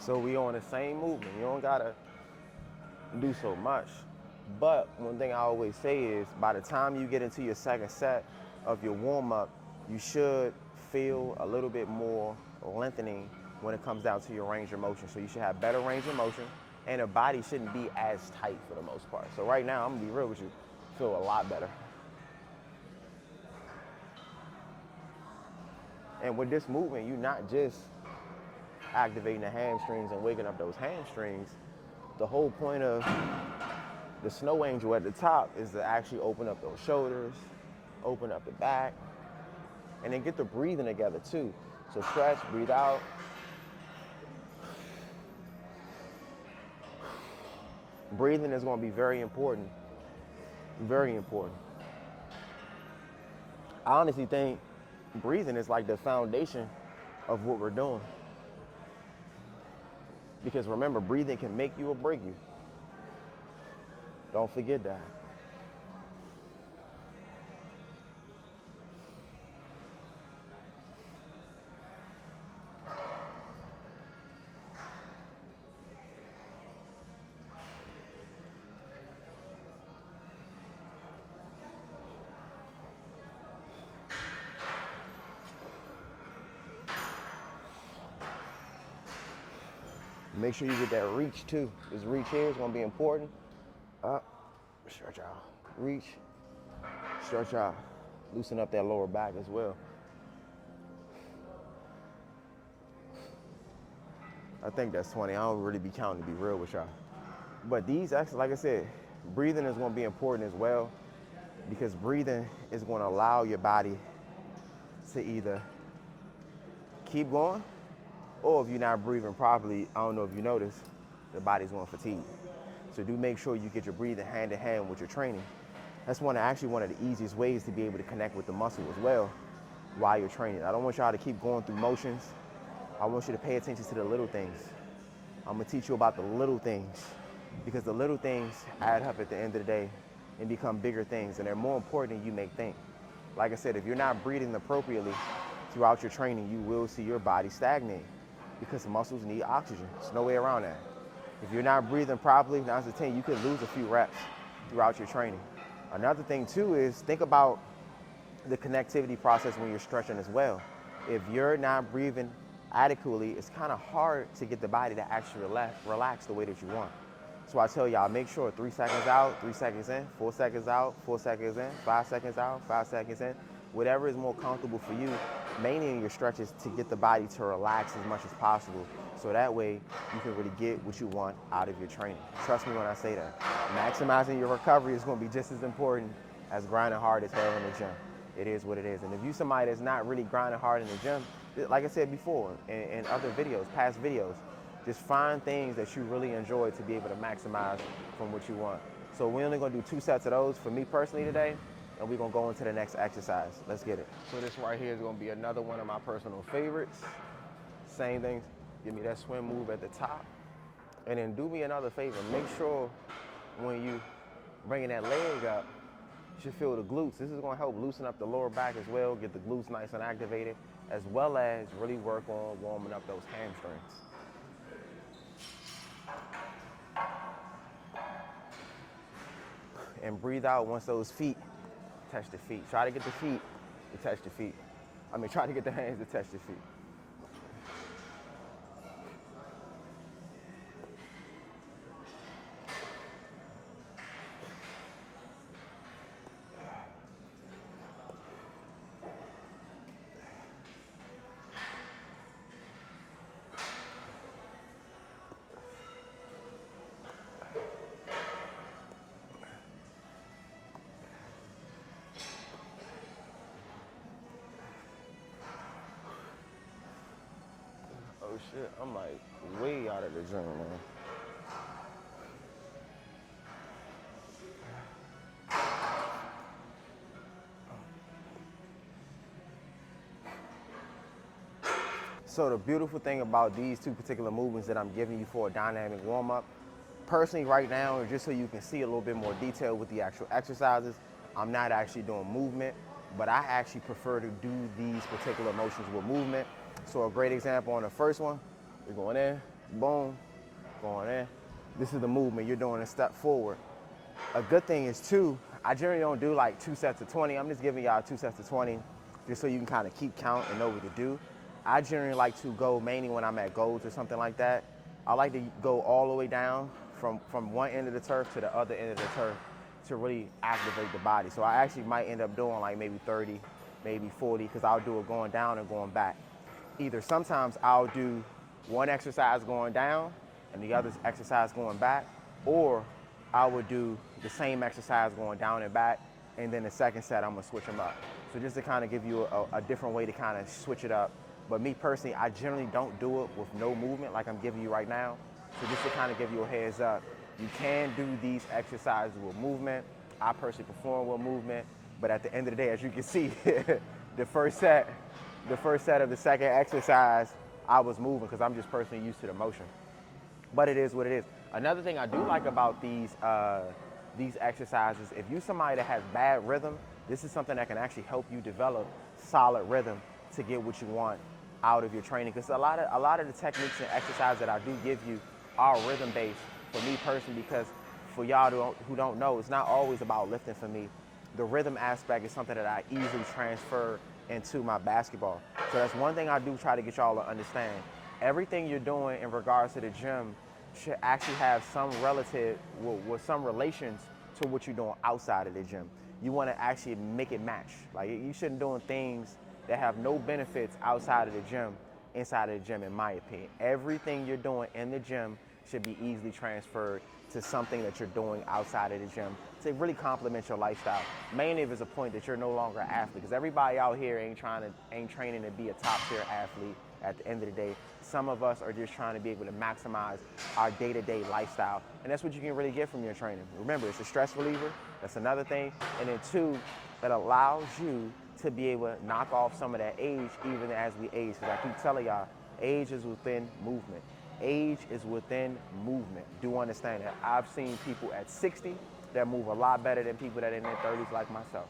So we on the same movement. You don't gotta do so much. But one thing I always say is by the time you get into your second set of your warm up, you should feel a little bit more lengthening when it comes down to your range of motion. So you should have better range of motion and the body shouldn't be as tight for the most part. So right now, I'm gonna be real with you, feel a lot better. And with this movement, you're not just activating the hamstrings and waking up those hamstrings. The whole point of the snow angel at the top is to actually open up those shoulders, open up the back, and then get the breathing together too. So stretch, breathe out. Breathing is going to be very important, very important. I honestly think breathing is like the foundation of what we're doing. Because remember, breathing can make you or break you. Don't forget that. Make sure you get that reach too. This reach here is gonna be important. Up, stretch out. Reach, stretch out. Loosen up that lower back as well. I think that's 20. I don't really be counting to be real with y'all. But these exercises, like I said, breathing is gonna be important as well because breathing is gonna allow your body to either keep going or if you're not breathing properly, I don't know if you notice, the body's going to fatigue. So do make sure you get your breathing hand in hand with your training. That's actually one of the easiest ways to be able to connect with the muscle as well while you're training. I don't want y'all to keep going through motions. I want you to pay attention to the little things. I'm going to teach you about the little things because the little things add up at the end of the day and become bigger things, and they're more important than you may think. Like I said, if you're not breathing appropriately throughout your training, you will see your body stagnate because the muscles need oxygen. There's no way around that. If you're not breathing properly, 9 out of 10, you could lose a few reps throughout your training. Another thing too is think about the connectivity process when you're stretching as well. If you're not breathing adequately, it's kind of hard to get the body to actually relax the way that you want. So I tell y'all, make sure 3 seconds out, 3 seconds in, 4 seconds out, 4 seconds in, 5 seconds out, 5 seconds in. Whatever is more comfortable for you, mainly in your stretches, to get the body to relax as much as possible. So that way you can really get what you want out of your training. Trust me when I say that. Maximizing your recovery is going to be just as important as grinding hard as hell in the gym. It is what it is. And if you're somebody that's not really grinding hard in the gym, like I said before in other videos, past videos, just find things that you really enjoy to be able to maximize from what you want. So we're only going to do 2 sets of those for me personally today, and we're going to go into the next exercise. Let's get it. So this right here is going to be another one of my personal favorites. Same thing, give me that swim move at the top. And then do me another favor, make sure when you bringing that leg up, you should feel the glutes. This is going to help loosen up the lower back as well, get the glutes nice and activated, as well as really work on warming up those hamstrings. And breathe out once those feet touch the feet. Try to get the feet to touch the feet. Try to get the hands to touch the feet. Oh shit, I'm like way out of the gym, man. So the beautiful thing about these 2 particular movements that I'm giving you for a dynamic warm-up, personally right now, just so you can see a little bit more detail with the actual exercises, I'm not actually doing movement, but I actually prefer to do these particular motions with movement. So a great example on the first one, we're going in, boom, going in. This is the movement. You're doing a step forward. A good thing is too, I generally don't do like 2 sets of 20. I'm just giving y'all 2 sets of 20 just so you can kind of keep count and know what to do. I generally like to go mainly when I'm at goals or something like that. I like to go all the way down from one end of the turf to the other end of the turf to really activate the body. So I actually might end up doing like maybe 30, maybe 40, because I'll do it going down and going back. Either sometimes I'll do one exercise going down and the other exercise going back, or I would do the same exercise going down and back, and then the second set I'm gonna switch them up. So just to kind of give you a different way to kind of switch it up. But me personally, I generally don't do it with no movement like I'm giving you right now. So just to kind of give you a heads up, you can do these exercises with movement. I personally perform with movement, but at the end of the day, as you can see, the first set of the second exercise, I was moving because I'm just personally used to the motion. But it is what it is. Another thing I do like about these exercises, if you're somebody that has bad rhythm, this is something that can actually help you develop solid rhythm to get what you want out of your training. Because a lot of the techniques and exercises that I do give you are rhythm based for me personally. Because for y'all who don't know, it's not always about lifting for me. The rhythm aspect is something that I easily transfer into my basketball. So that's one thing I do try to get y'all to understand. Everything you're doing in regards to the gym should actually have some relative, with some relations to what you're doing outside of the gym. You want to actually make it match. Like you shouldn't doing things that have no benefits outside of the gym, inside of the gym, in my opinion. Everything you're doing in the gym should be easily transferred to something that you're doing outside of the gym to really complement your lifestyle. Mainly if it's a point that you're no longer an athlete, because everybody out here ain't training to be a top tier athlete at the end of the day. Some of us are just trying to be able to maximize our day-to-day lifestyle. And that's what you can really get from your training. Remember, it's a stress reliever. That's another thing. And then two, it allows you to be able to knock off some of that age even as we age. Because I keep telling y'all, age is within movement. Age is within movement. Do understand that. I've seen people at 60 that move a lot better than people that are in their 30s like myself.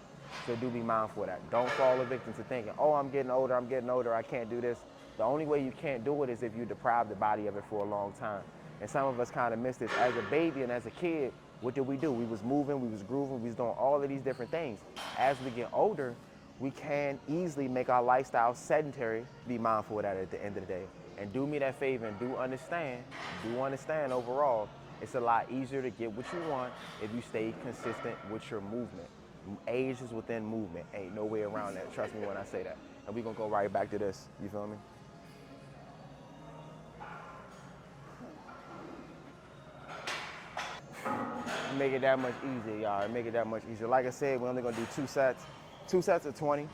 So do be mindful of that. Don't fall a victim to thinking, oh, I'm getting older, I can't do this. The only way you can't do it is if you deprive the body of it for a long time. And some of us kind of miss this. As a baby and as a kid, what did? We was moving, we was grooving, we was doing all of these different things. As we get older, we can easily make our lifestyle sedentary. Be mindful of that at the end of the day. And do me that favor and do understand overall, it's a lot easier to get what you want if you stay consistent with your movement. Age is within movement. Ain't no way around that. Trust me when I say that. And we're going to go right back to this. You feel me? Make it that much easier, y'all. Make it that much easier. Like I said, we're only going to do 2 sets of 20,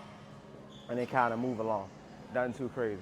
and then kind of move along. Nothing too crazy.